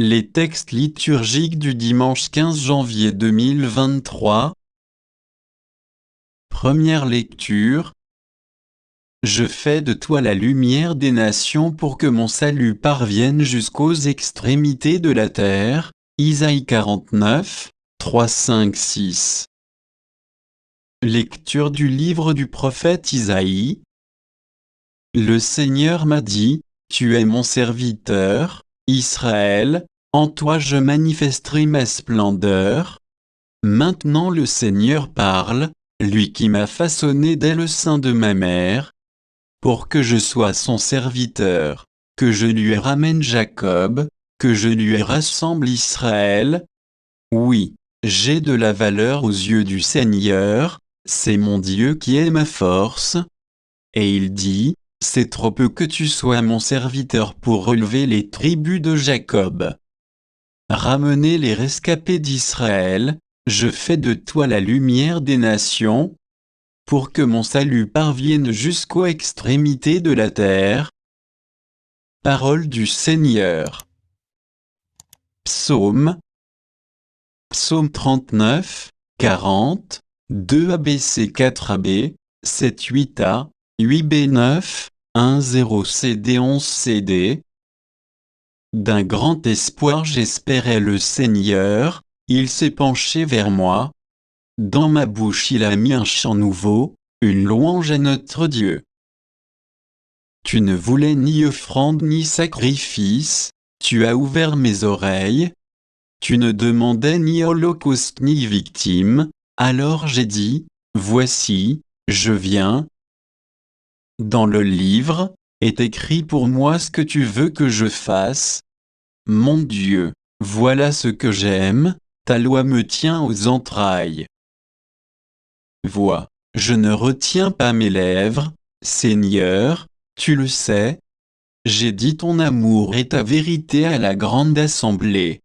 Les textes liturgiques du dimanche 15 janvier 2023. Première lecture. Je fais de toi la lumière des nations pour que mon salut parvienne jusqu'aux extrémités de la terre. Isaïe 49, 3, 5, 6. Lecture du livre du prophète Isaïe. Le Seigneur m'a dit, tu es mon serviteur, Israël, en toi je manifesterai ma splendeur. Maintenant le Seigneur parle, lui qui m'a façonné dès le sein de ma mère, pour que je sois son serviteur, que je lui ramène Jacob, que je lui rassemble Israël. Oui, j'ai de la valeur aux yeux du Seigneur, c'est mon Dieu qui est ma force. Et il dit, c'est trop peu que tu sois mon serviteur pour relever les tribus de Jacob. Ramener les rescapés d'Israël, je fais de toi la lumière des nations, pour que mon salut parvienne jusqu'aux extrémités de la terre. Parole du Seigneur. Psaume 39, 40, 2 ABC 4 AB, 7 8A, 8B9, 1 0 CD 11 CD. D'un grand espoir j'espérais le Seigneur, il s'est penché vers moi. Dans ma bouche il a mis un chant nouveau, une louange à notre Dieu. Tu ne voulais ni offrande ni sacrifice, tu as ouvert mes oreilles. Tu ne demandais ni holocauste ni victime, alors j'ai dit, voici, je viens. Dans le livre, est écrit pour moi ce que tu veux que je fasse. Mon Dieu, voilà ce que j'aime, ta loi me tient aux entrailles. Vois, je ne retiens pas mes lèvres, Seigneur, tu le sais. J'ai dit ton amour et ta vérité à la grande assemblée.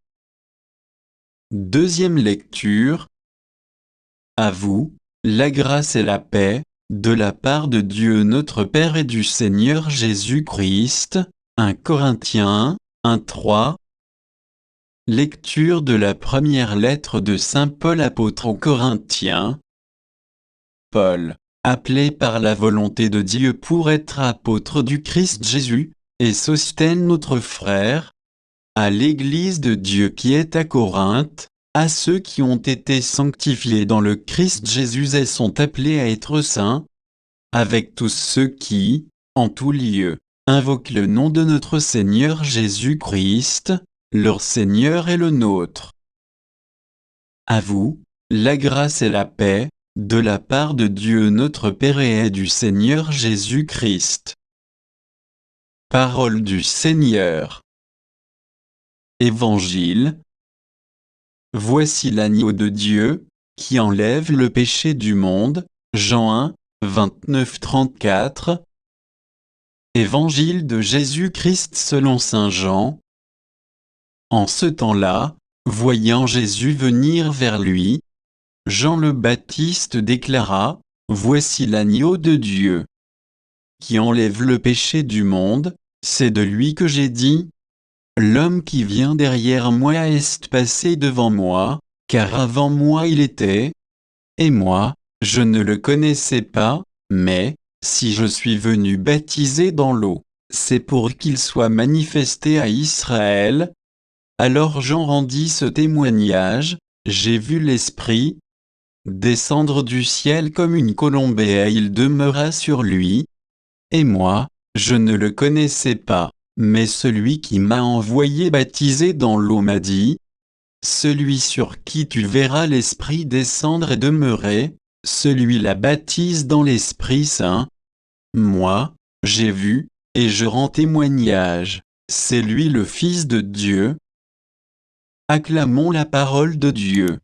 Deuxième lecture. À vous, la grâce et la paix, de la part de Dieu notre Père et du Seigneur Jésus-Christ. 1 Corinthiens 1, 3. Lecture de la première lettre de Saint Paul apôtre aux Corinthiens. Paul, appelé par la volonté de Dieu pour être apôtre du Christ Jésus, et Sosthène notre frère, à l'Église de Dieu qui est à Corinthe, à ceux qui ont été sanctifiés dans le Christ Jésus et sont appelés à être saints, avec tous ceux qui, en tout lieu, invoquent le nom de notre Seigneur Jésus-Christ, leur Seigneur et le nôtre. À vous, la grâce et la paix, de la part de Dieu notre Père et du Seigneur Jésus-Christ. Parole du Seigneur. Évangile. Voici l'agneau de Dieu, qui enlève le péché du monde. Jean 1, 29-34. Évangile de Jésus-Christ selon saint Jean. En ce temps-là, voyant Jésus venir vers lui, Jean le Baptiste déclara, « Voici l'agneau de Dieu, qui enlève le péché du monde, c'est de lui que j'ai dit. L'homme qui vient derrière moi est passé devant moi, car avant moi il était, et moi, je ne le connaissais pas, mais, si je suis venu baptiser dans l'eau, c'est pour qu'il soit manifesté à Israël. » Alors Jean rendit ce témoignage, « J'ai vu l'Esprit descendre du ciel comme une colombe et il demeura sur lui. Et moi, je ne le connaissais pas, mais celui qui m'a envoyé baptiser dans l'eau m'a dit, celui sur qui tu verras l'Esprit descendre et demeurer, celui-là baptise dans l'Esprit Saint. Moi, j'ai vu, et je rends témoignage, c'est lui le Fils de Dieu. » Acclamons la parole de Dieu.